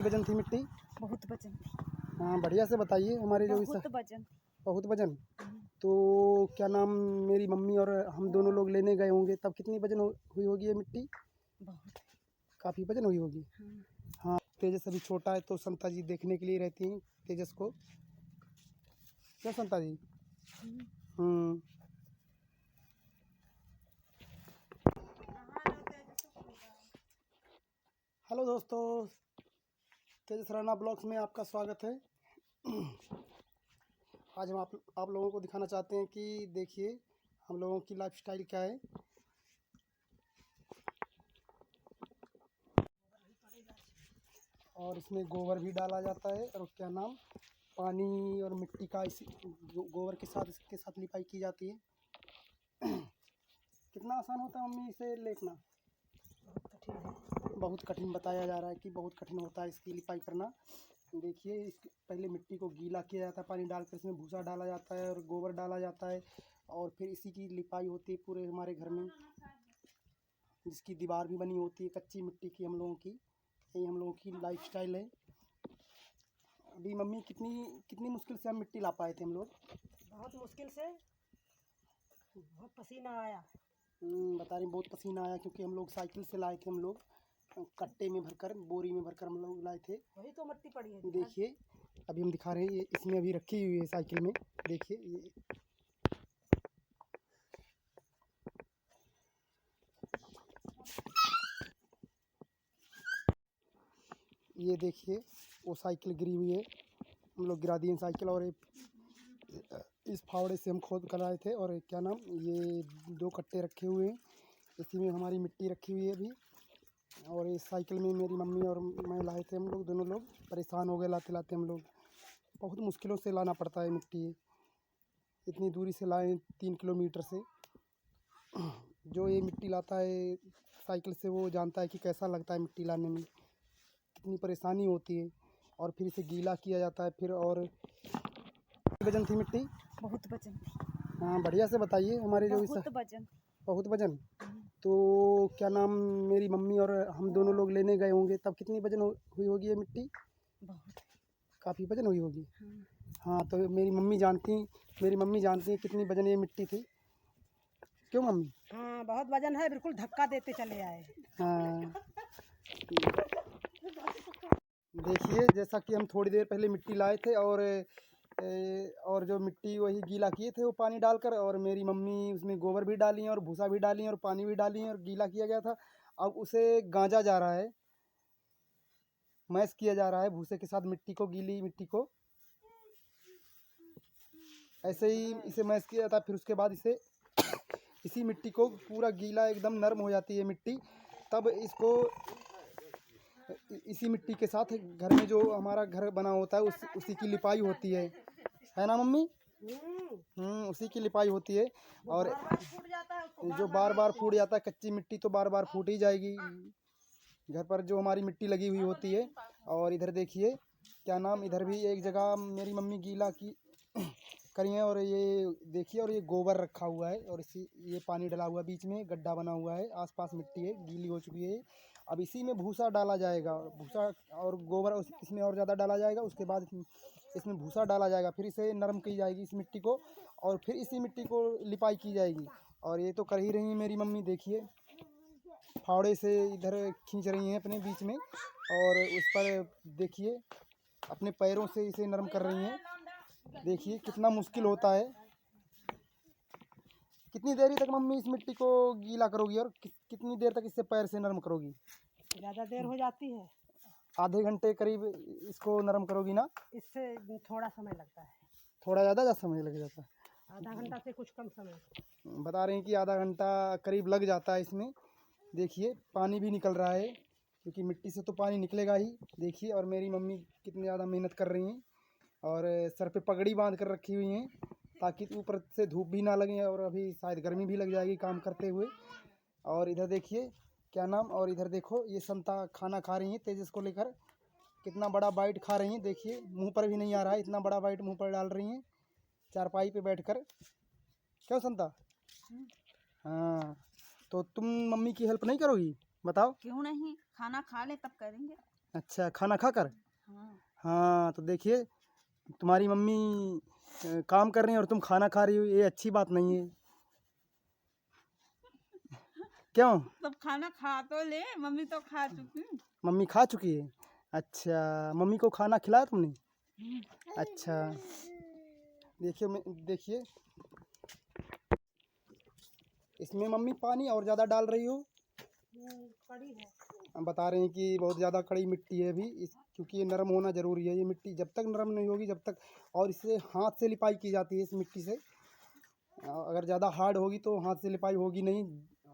वजन थी मिट्टी? बहुत वजन थी। हाँ, बढ़िया से बताइए हमारे जो बहुत वजन। बहुत वजन। तो क्या नाम, मेरी मम्मी और हम दोनों लोग लेने गए होंगे तब कितनी वजन हुई होगी ये मिट्टी? बहुत। काफ़ी वजन हुई होगी। हाँ, तेजस अभी छोटा है तो संता जी देखने के लिए रहती हैं तेजस को, क्या संता जी? हेलो दोस्तों, तेजस राणा ब्लॉग्स में आपका स्वागत है। आज हम आप लोगों को दिखाना चाहते हैं कि देखिए हम लोगों की लाइफस्टाइल क्या है। और इसमें गोबर भी डाला जाता है और क्या नाम, पानी और मिट्टी का इसी गोबर के साथ इसके साथ लिपाई की जाती है। कितना आसान होता है मम्मी इसे लेपना? बहुत कठिन बताया जा रहा है कि बहुत कठिन होता है इसकी लिपाई करना। देखिए, इसके पहले मिट्टी को गीला किया जाता है, पानी डालकर इसमें भूसा डाला जाता है और गोबर डाला जाता है और फिर इसी की लिपाई होती है पूरे हमारे घर में, जिसकी दीवार भी बनी होती है कच्ची मिट्टी की हम लोगों की। यही हम लोगों की लाइफस्टाइल है। अभी मम्मी कितनी कितनी मुश्किल से हम मिट्टी ला पाए थे हम लोग? बहुत मुश्किल से, बहुत पसीना आया। बता रही बहुत पसीना आया क्योंकि हम लोग साइकिल से लाए थे, हम लोग कट्टे में भरकर, बोरी में भरकर हम लोग लाए थे। वही तो मिट्टी पड़ी है। देखिए अभी हम दिखा रहे हैं, ये इसमें अभी रखी हुई है साइकिल में। देखिए ये देखिए वो साइकिल गिरी हुई है, हम लोग गिरा दिए साइकिल। और इस फावड़े से हम खोद कर आए थे। और क्या नाम, ये 2 कट्टे रखे हुए हैं, इसी में हमारी मिट्टी रखी हुई है अभी। और इस साइकिल में मेरी मम्मी और मैं लाए थे, हम लोग दोनों लोग परेशान हो गए लाते लाते। हम लोग बहुत मुश्किलों से लाना पड़ता है मिट्टी, इतनी दूरी से लाए 3 किलोमीटर से। जो ये मिट्टी लाता है साइकिल से वो जानता है कि कैसा लगता है मिट्टी लाने में, कितनी परेशानी होती है। और फिर इसे गीला किया जाता है फिर। और वजन थी मिट्टी? बहुत वजन थी। हाँ, बढ़िया से बताइए हमारे जो बहुत वजन। बहुत वजन। तो क्या नाम, मेरी मम्मी और हम दोनों लोग लेने गए होंगे तब कितनी वजन हुई होगी ये मिट्टी? बहुत। काफ़ी वजन हुई होगी। हाँ, तो मेरी मम्मी जानती हैं कितनी वजन ये मिट्टी थी, क्यों मम्मी? हाँ, बहुत वजन है, बिल्कुल धक्का देते चले आए। हाँ, देखिए जैसा कि हम थोड़ी देर पहले मिट्टी लाए थे और जो मिट्टी वही गीला किए थे वो पानी डालकर, और मेरी मम्मी उसमें गोबर भी डाली और भूसा भी डाली और पानी भी डाली और गीला किया गया था। अब उसे गांजा जा रहा है, मैश किया जा रहा है भूसे के साथ मिट्टी को, गीली मिट्टी को ऐसे ही इसे मैश किया जाता है। फिर उसके बाद इसे इसी मिट्टी को पूरा गीला एकदम नरम हो जाती है मिट्टी, तब इसको इसी मिट्टी के साथ घर में जो हमारा घर बना होता है उसी की लिपाई होती है ना मम्मी? उसी की लिपाई होती है। और जो बार बार फूट जाता है, कच्ची मिट्टी तो बार बार फूट ही जाएगी घर पर जो हमारी मिट्टी लगी हुई होती है। और इधर देखिए क्या नाम, इधर भी एक जगह मेरी मम्मी गीला की करी है। और ये देखिए, और ये गोबर रखा हुआ है और ये पानी डला हुआ है, बीच में गड्ढा बना हुआ है, आसपास मिट्टी है, गीली हो चुकी है। अब इसी में भूसा डाला जाएगा, भूसा और गोबर इसमें और ज़्यादा डाला जाएगा। उसके बाद इसमें भूसा डाला जाएगा, फिर इसे नरम की जाएगी इस मिट्टी को, और फिर इसी मिट्टी को लिपाई की जाएगी। और ये तो कर ही रही है मेरी मम्मी, देखिए फावड़े से इधर खींच रही हैं अपने बीच में, और उस पर देखिए अपने पैरों से इसे नरम कर रही हैं। देखिए कितना मुश्किल होता है। कितनी देरी तक मम्मी इस मिट्टी को गीला करोगी और कितनी देर तक इससे पैर से नरम करोगी? ज़्यादा देर हो जाती है, आधे घंटे करीब इसको नरम करोगी ना? इससे थोड़ा समय लगता है। थोड़ा ज़्यादा समय लग जाता है? आधा घंटा से कुछ कम समय। बता रहे हैं कि आधा घंटा करीब लग जाता है इसमें। देखिए पानी भी निकल रहा है क्योंकि मिट्टी से तो पानी निकलेगा ही। देखिए, और मेरी मम्मी कितनी ज़्यादा मेहनत कर रही हैं और सर पे पगड़ी बांध कर रखी हुई हैं ताकि ऊपर से धूप भी ना लगे, और अभी शायद गर्मी भी लग जाएगी काम करते हुए। और इधर देखिए क्या नाम, और इधर देखो ये संता खाना खा रही हैं तेजस को लेकर, कितना बड़ा बाइट खा रही हैं। देखिए मुंह पर भी नहीं आ रहा है, इतना बड़ा बाइट मुंह पर डाल रही हैं चारपाई पे बैठकर। क्यों संता? हाँ, तो तुम मम्मी की हेल्प नहीं करोगी? बताओ। क्यों नहीं, खाना खा ले तब करेंगे। अच्छा, खाना खाकर? हाँ। हाँ, तो देखिए तुम्हारी मम्मी काम कर रही हैं और तुम खाना खा रही हो, ये अच्छी बात नहीं है। क्यों? तब खाना खा तो ले, मम्मी तो खा चुकी। मम्मी खा चुकी है? अच्छा, मम्मी को खाना खिलाया तुमने? अच्छा, देखिए इसमें मम्मी पानी और ज़्यादा डाल रही हो। कड़ी है। हम बता रहे हैं कि बहुत ज़्यादा कड़ी मिट्टी है अभी इस, क्योंकि ये नरम होना ज़रूरी है। ये मिट्टी जब तक नरम नहीं होगी जब तक, और इससे हाथ से लिपाई की जाती है इस मिट्टी से। अगर ज़्यादा हार्ड होगी तो हाथ से लिपाई होगी नहीं,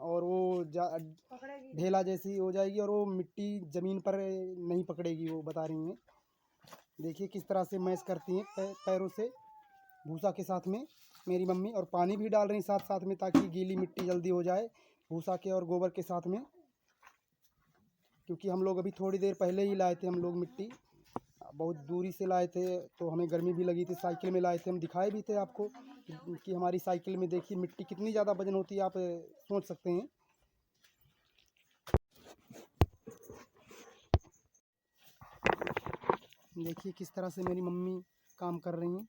और वो पकड़ेगी। ढेला जैसी हो जाएगी और वो मिट्टी ज़मीन पर नहीं पकड़ेगी, वो बता रही हैं। देखिए किस तरह से मैश करती हैं पैरों से भूसा के साथ में मेरी मम्मी, और पानी भी डाल रही साथ साथ में ताकि गीली मिट्टी जल्दी हो जाए भूसा के और गोबर के साथ में। क्योंकि हम लोग अभी थोड़ी देर पहले ही लाए थे हम लोग मिट्टी, बहुत दूरी से लाए थे, तो हमें गर्मी भी लगी थी। साइकिल में लाए थे, हम दिखाए भी थे आपको कि हमारी साइकिल में देखिए मिट्टी कितनी ज़्यादा वजन होती है, आप सोच सकते हैं। देखिए किस तरह से मेरी मम्मी काम कर रही हैं।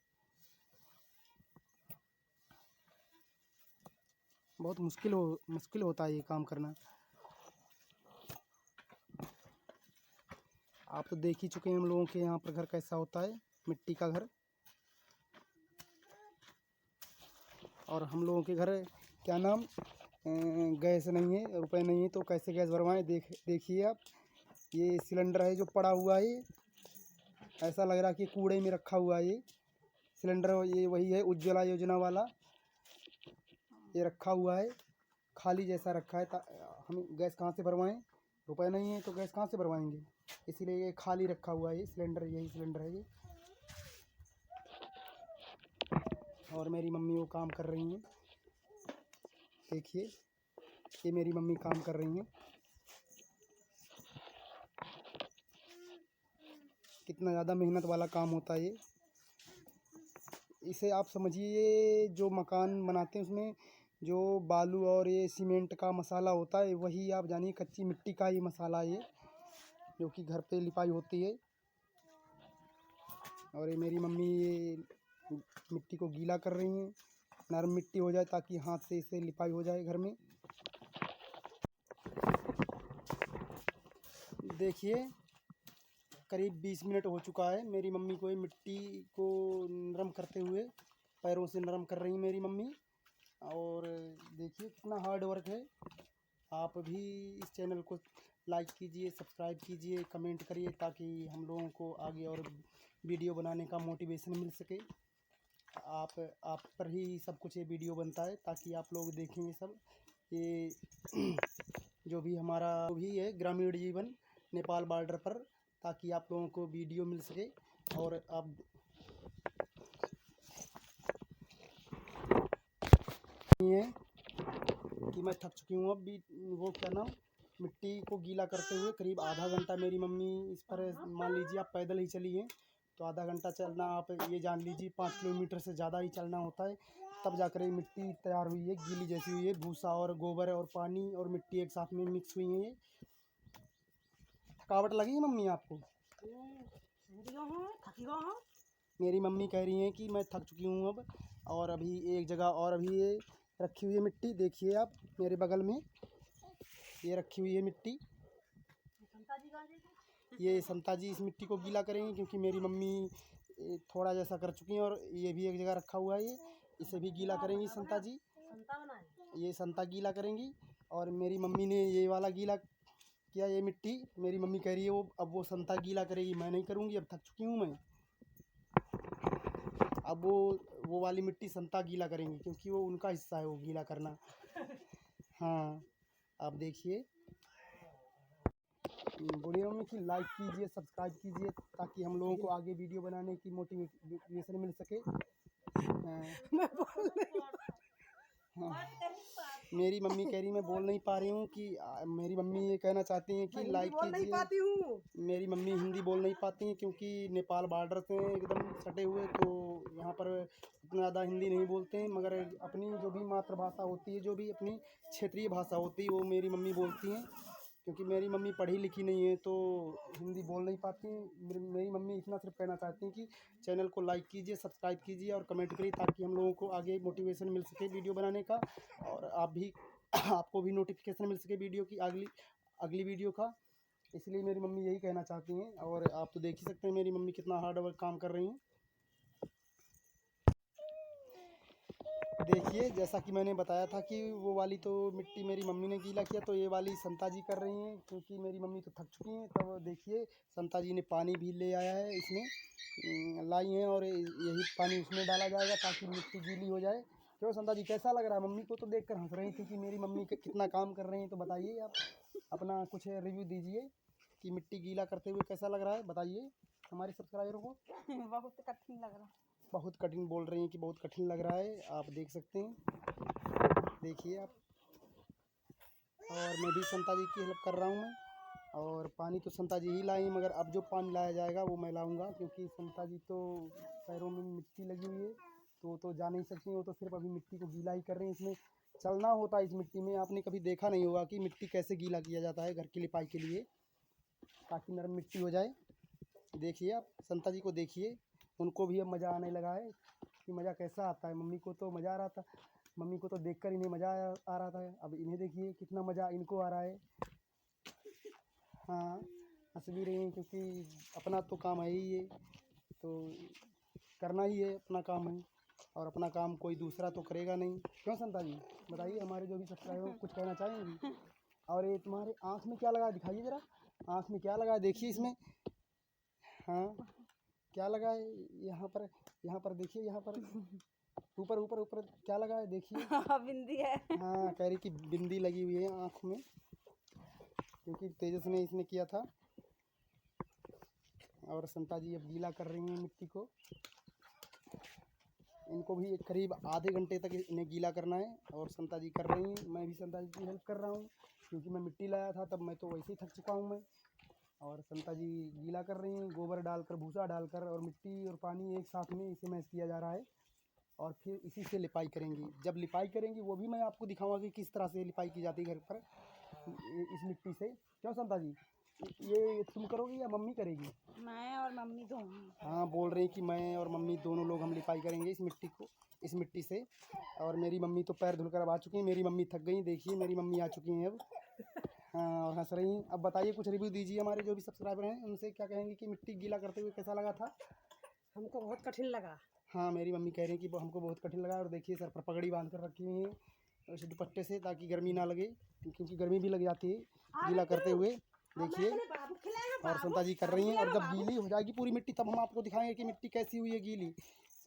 बहुत मुश्किल होता है ये काम करना। आप तो देख ही चुके हैं हम लोगों के यहाँ पर घर कैसा होता है, मिट्टी का घर। और हम लोगों के घर क्या नाम गैस नहीं है, रुपए नहीं है, तो कैसे गैस भरवाएं। देखिए आप, ये सिलेंडर है जो पड़ा हुआ है, ऐसा लग रहा है कि कूड़े में रखा हुआ है ये सिलेंडर। ये वही है उज्ज्वला योजना वाला, ये रखा हुआ है खाली जैसा रखा है। हम गैस कहाँ से भरवाएं, रुपए नहीं है तो गैस कहाँ से भरवाएंगे, इसीलिए ये खाली रखा हुआ है ये सिलेंडर। यही सिलेंडर है ये। और मेरी मम्मी वो काम कर रही हैं। देखिए ये मेरी मम्मी काम कर रही हैं। कितना ज़्यादा मेहनत वाला काम होता है ये। इसे आप समझिए जो मकान बनाते हैं उसमें जो बालू और ये सीमेंट का मसाला होता है, वही आप जानिए कच्ची मिट्टी का ही मसाला है ये, जो कि घर पे लिपाई होती है। और ये मेरी मम्मी ये मिट्टी को गीला कर रही हैं, नरम मिट्टी हो जाए ताकि हाथ से इसे लिपाई हो जाए घर में। देखिए करीब 20 मिनट हो चुका है मेरी मम्मी को ये मिट्टी को नरम करते हुए, पैरों से नरम कर रही है मेरी मम्मी। और देखिए कितना हार्ड वर्क है। आप भी इस चैनल को लाइक कीजिए, सब्सक्राइब कीजिए, कमेंट करिए, ताकि हम लोगों को आगे और वीडियो बनाने का मोटिवेशन मिल सके। आप पर ही सब कुछ ये वीडियो बनता है, ताकि आप लोग देखें ये सब। ये जो भी हमारा भी है ग्रामीण जीवन नेपाल बॉर्डर पर, ताकि आप लोगों को वीडियो मिल सके। और आप ये कि मैं थक चुकी हूँ अब भी, वो क्या नाम मिट्टी को गीला करते हुए करीब आधा घंटा मेरी मम्मी इस पर, मान लीजिए आप पैदल ही चली हैं तो आधा घंटा चलना, आप ये जान लीजिए 5 किलोमीटर से ज़्यादा ही चलना होता है, तब जाकर ये मिट्टी तैयार हुई है, गीली जैसी हुई है। भूसा और गोबर और पानी और मिट्टी एक साथ में मिक्स हुई है ये। थकावट लगी है मम्मी आपको? मेरी मम्मी कह रही हैं कि मैं थक चुकी हूँ अब, और अभी एक जगह और अभी ये रखी हुई है मिट्टी। देखिए आप मेरे बगल में ये रखी हुई है मिट्टी, ये संता जी इस मिट्टी को गीला करेंगे, क्योंकि मेरी मम्मी थोड़ा जैसा कर चुकी हैं। और ये भी एक जगह रखा हुआ है ये, इसे भी गीला करेंगी संता जी, ये संता गीला करेंगी। और मेरी मम्मी ने ये वाला गीला किया, ये मिट्टी मेरी मम्मी कह रही है वो अब वो संता गीला करेगी, मैं नहीं करूँगी, अब थक चुकी हूँ मैं। अब वो वाली मिट्टी संता गीला करेंगे, क्योंकि वो उनका हिस्सा है वो गीला करना। हाँ आप देखिए, बूढ़ी मम्मी की लाइक कीजिए, सब्सक्राइब कीजिए, ताकि हम लोगों को आगे वीडियो बनाने की मोटिवेशन मिल सके। हाँ। मेरी मम्मी कह रही मैं बोल नहीं पा रही हूँ कि मेरी मम्मी ये कहना चाहती हैं कि लाइक कीजिए। मेरी मम्मी हिंदी बोल नहीं पाती हैं, क्योंकि नेपाल बॉर्डर से एकदम सटे हुए, तो यहाँ पर इतना ज़्यादा हिंदी नहीं बोलते हैं। मगर अपनी जो भी मातृभाषा होती है, जो भी अपनी क्षेत्रीय भाषा होती है, वो मेरी मम्मी बोलती हैं। क्योंकि मेरी मम्मी पढ़ी लिखी नहीं है तो हिंदी बोल नहीं पाती। मेरी मम्मी इतना सिर्फ कहना चाहती हैं कि चैनल को लाइक कीजिए, सब्सक्राइब कीजिए और कमेंट करिए, ताकि हम लोगों को आगे मोटिवेशन मिल सके वीडियो बनाने का, और आप भी आपको भी नोटिफिकेशन मिल सके वीडियो की अगली वीडियो का। इसलिए मेरी मम्मी यही कहना चाहती हैं। और आप तो देख ही सकते हैं मेरी मम्मी कितना हार्ड वर्क काम कर रही हैं। देखिए, जैसा कि मैंने बताया था कि वो वाली तो मिट्टी मेरी मम्मी ने गीला किया, तो ये वाली संता जी कर रही हैं, क्योंकि मेरी मम्मी तो थक चुकी हैं। तो देखिए, संता जी ने पानी भी ले आया है, इसमें लाई हैं, और यही पानी उसमें डाला जाएगा ताकि मिट्टी गीली हो जाए। क्यों संता जी, कैसा लग रहा है? मम्मी को तो देख कर हंस रही थी कि मेरी मम्मी कितना काम कर रही हैं। तो बताइए, आप अपना कुछ रिव्यू दीजिए कि मिट्टी गीला करते हुए कैसा लग रहा है, बताइए हमारे सब्सक्राइबरों को। बहुत कठिन लग रहा। बहुत कठिन बोल रही हैं कि बहुत कठिन लग रहा है, आप देख सकते हैं। देखिए आप, और मैं भी संता जी की हेल्प कर रहा हूँ मैं। और पानी तो संता जी ही लाई, मगर अब जो पानी लाया जाएगा वो मैं लाऊंगा, क्योंकि संता जी तो पैरों में मिट्टी लगी हुई है, तो जा नहीं सकती। वो तो सिर्फ अभी मिट्टी को गीला ही कर रही हैं। इसमें चलना होता है, इस मिट्टी में आपने कभी देखा नहीं होगा कि मिट्टी कैसे गीला किया जाता है घर की लिपाई के लिए, ताकि नरम मिट्टी हो जाए। देखिए आप संता जी को देखिए, उनको भी अब मज़ा आने लगा है कि मज़ा कैसा आता है। मम्मी को तो मज़ा आ रहा था, मम्मी को तो देखकर इन्हें मज़ा आ रहा था। अब इन्हें देखिए कितना मज़ा इनको आ रहा है। हाँ, हंस भी रही हैं, क्योंकि अपना तो काम है ही ये, तो करना ही है, अपना काम है, और अपना काम कोई दूसरा तो करेगा नहीं। क्यों संता जी, बताइए हमारे जो भी सब्सक्राइबर कुछ कहना चाहेंगी। और ये तुम्हारे आँख में क्या लगा है, दिखाइए ज़रा, आँख में क्या लगा है, देखिए इसमें। हाँ, क्या लगा है यहाँ पर देखिए, यहाँ पर ऊपर ऊपर ऊपर क्या लगा है, देखिए। बिंदी है। हाँ, कह रही कि बिंदी लगी हुई है आँख में, क्योंकि तेजस ने इसने किया था। और संता जी अब गीला कर रही हैं मिट्टी को। इनको भी करीब आधे घंटे तक इन्हें गीला करना है, और संता जी कर रही हैं। मैं भी संता जी की हेल्प कर रहा हूँ, क्योंकि मैं मिट्टी लाया था, तब मैं तो वैसे ही थक चुका हूँ मैं। और संता जी गीला कर रही हैं, गोबर डालकर, भूसा डालकर, और मिट्टी और पानी एक साथ में इसे मैश किया जा रहा है। और फिर इसी से लिपाई करेंगी। जब लिपाई करेंगी वो भी मैं आपको दिखाऊंगा कि किस तरह से लिपाई की जाती है घर पर इस मिट्टी से। क्यों संता जी, ये तुम करोगी या मम्मी करेगी? मैं और मम्मी दोनों। हाँ, बोल रही कि मैं और मम्मी दोनों लोग हम लिपाई करेंगे इस मिट्टी से। और मेरी मम्मी तो पैर धुलकर अब आ चुकी हैं, मेरी मम्मी थक गई। देखिए मेरी मम्मी आ चुकी हैं अब। हाँ, और हंस रही हैं। अब बताइए, कुछ रिव्यू दीजिए, हमारे जो भी सब्सक्राइबर हैं उनसे क्या कहेंगे कि मिट्टी गीला करते हुए कैसा लगा था। हमको बहुत कठिन लगा। हाँ, मेरी मम्मी कह रही हैं कि वो हमको बहुत कठिन लगा। और देखिए सर पर पगड़ी बांध कर रखी हुई है उस दुपट्टे से, ताकि गर्मी ना लगे, क्योंकि गर्मी भी लग जाती है गीला करते हुए। देखिए, और संता जी कर रही हैं। और जब गीली हो जाएगी पूरी मिट्टी, तब हम आपको दिखाएंगे कि मिट्टी कैसी हुई है गीली,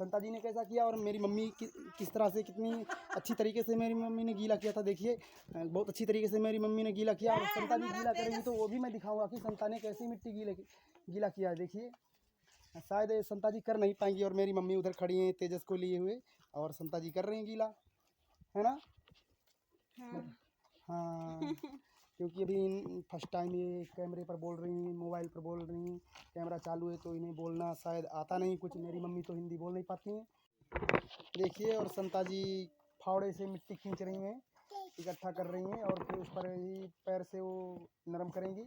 संता जी ने कैसा किया, और मेरी मम्मी किस तरह से, कितनी अच्छी तरीके से मेरी मम्मी ने गीला किया था। देखिए, बहुत अच्छी तरीके से मेरी मम्मी ने गीला किया। और संता जी गीला करेंगी तो वो भी मैं दिखाऊंगा कि संता ने कैसी मिट्टी गीला किया है। देखिए, शायद संता जी कर नहीं पाएंगी, और मेरी मम्मी उधर खड़ी हैं तेजस को लिए हुए, और संता जी कर रही हैं गीला, है ना। हाँ, क्योंकि अभी फर्स्ट टाइम ये कैमरे पर बोल रही हैं, मोबाइल पर बोल रही हैं, कैमरा चालू है तो इन्हें बोलना शायद आता नहीं कुछ। मेरी मम्मी तो हिंदी बोल नहीं पाती हैं। देखिए, और संता जी फावड़े से मिट्टी खींच रही हैं, इकट्ठा कर रही हैं, और फिर उस पर ही पैर से वो नरम करेंगी।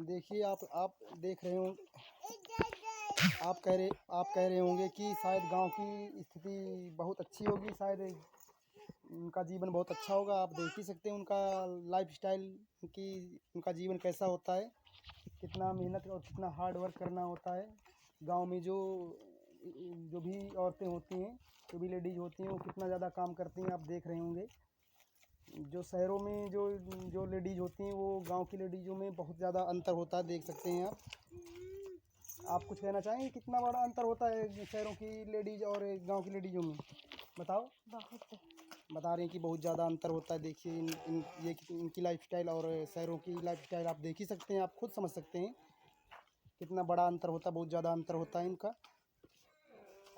देखिए, आप देख रहे हो, आप कह रहे होंगे कि शायद गांव की स्थिति बहुत अच्छी होगी, शायद उनका जीवन बहुत अच्छा होगा। आप देख ही सकते हैं उनका लाइफ स्टाइल, कि उनका जीवन कैसा होता है, कितना मेहनत और कितना हार्ड वर्क करना होता है। गांव में जो भी औरतें होती हैं, जो भी लेडीज़ होती हैं, वो कितना ज़्यादा काम करती हैं, आप देख रहे होंगे। जो शहरों में जो लेडीज़ होती हैं, वो गांव की लेडीज़ों में बहुत ज़्यादा अंतर होता है, देख सकते हैं आप कुछ कहना चाहेंगे कितना बड़ा अंतर होता है शहरों की लेडीज़ और गांव की लेडीज़ों में, बताओ। बहुत। बता रहे हैं कि बहुत ज़्यादा अंतर होता है। देखिए इनकी लाइफस्टाइल और शहरों की लाइफस्टाइल आप देख ही सकते हैं, आप खुद समझ सकते हैं कितना बड़ा अंतर होता है, बहुत ज़्यादा अंतर होता है इनका।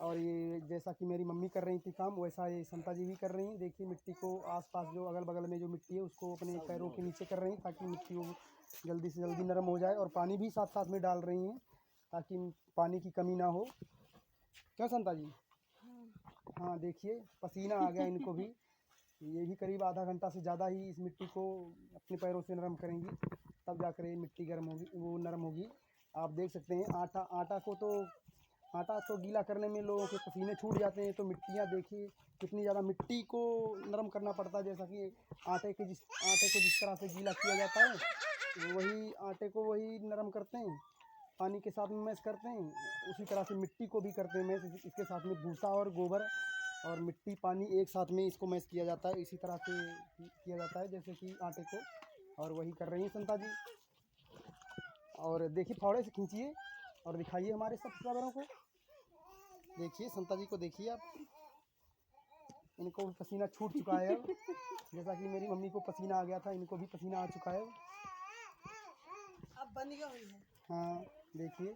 और ये जैसा कि मेरी मम्मी कर रही थी काम, वैसा ये संता जी भी कर रही हैं। देखिए, मिट्टी को आसपास जो अगल बगल में जो मिट्टी है उसको अपने पैरों के नीचे कर रही हैं, ताकि मिट्टी वो जल्दी से जल्दी नरम हो जाए। और पानी भी साथ साथ में डाल रही हैं, ताकि पानी की कमी ना हो। क्या संता जी? हाँ, देखिए पसीना आ गया इनको भी, ये भी करीब आधा घंटा से ज़्यादा ही इस मिट्टी को अपने पैरों से नरम करेंगी, तब जाकर ये मिट्टी गर्म होगी, वो नरम होगी। आप देख सकते हैं आटा तो गीला करने में लोगों के पसीने छूट जाते हैं, तो मिट्टियाँ देखिए कितनी ज़्यादा मिट्टी को नरम करना पड़ता है। जैसा कि आटे को जिस तरह से गीला किया जाता है, वही आटे को वही नरम करते हैं, पानी के साथ में मैश करते हैं, उसी तरह से मिट्टी को भी करते हैं मैश। इसके साथ में भूसा और गोबर और मिट्टी पानी एक साथ में इसको मैश किया जाता है, इसी तरह से किया जाता है जैसे कि आटे को। और वही कर रही हैं संता जी। और देखिए फावड़े से खींचिए और दिखाइए हमारे सब्सक्राइबरों को। देखिए संता जी को देखिए आप, इनको भी पसीना छूट चुका है अब। जैसा कि मेरी मम्मी को पसीना आ गया था, इनको भी पसीना आ चुका है अब बन गई है। हाँ देखिए,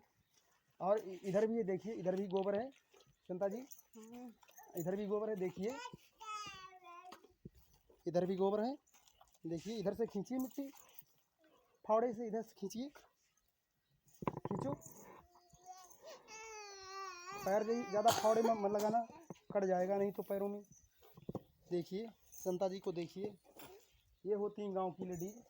और इधर भी देखिए, इधर भी गोबर है संता जी, इधर भी गोबर है देखिए, इधर भी गोबर है देखिए। इधर से खींचिए मिट्टी फावड़े से, इधर से खींचिए, खींचो। पैर ज़्यादा फावड़े में मत लगाना, कट जाएगा नहीं तो पैरों में। देखिए संता जी को देखिए, ये होती हैं गांव की लेडीज।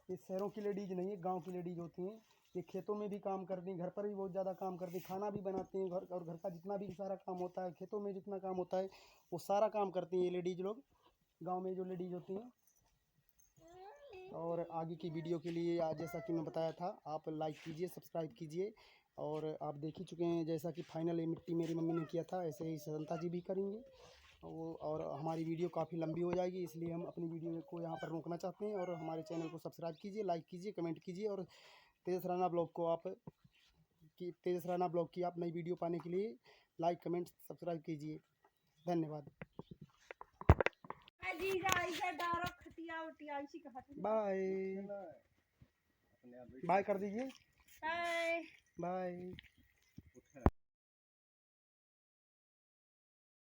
ये शहरों की लेडीज नहीं है, गांव की लेडीज होती हैं। ये खेतों में भी काम करती हैं, घर पर भी बहुत ज़्यादा काम करती हैं, खाना भी बनाती हैं, घर का जितना भी सारा काम होता है, खेतों में जितना काम होता है वो सारा काम करती हैं ये लेडीज लोग, गांव में जो लेडीज होती हैं। और आगे की वीडियो के लिए आज जैसा कि मैं बताया था, आप लाइक कीजिए, सब्सक्राइब कीजिए। और आप देख ही चुके हैं जैसा कि फाइनल ये मिट्टी मेरी मम्मी ने किया था, ऐसे ही संता जी भी करेंगे वो। और हमारी वीडियो काफ़ी लंबी हो जाएगी, इसलिए हम अपनी वीडियो को यहाँ पर रोकना चाहते हैं। और हमारे चैनल को सब्सक्राइब कीजिए, लाइक कीजिए, कमेंट कीजिए। और तेजस राणा ब्लॉग की आप नई वीडियो पाने के लिए लाइक कमेंट सब्सक्राइब कीजिए। धन्यवाद। बाय बाय कर दीजिए, बाय बाय।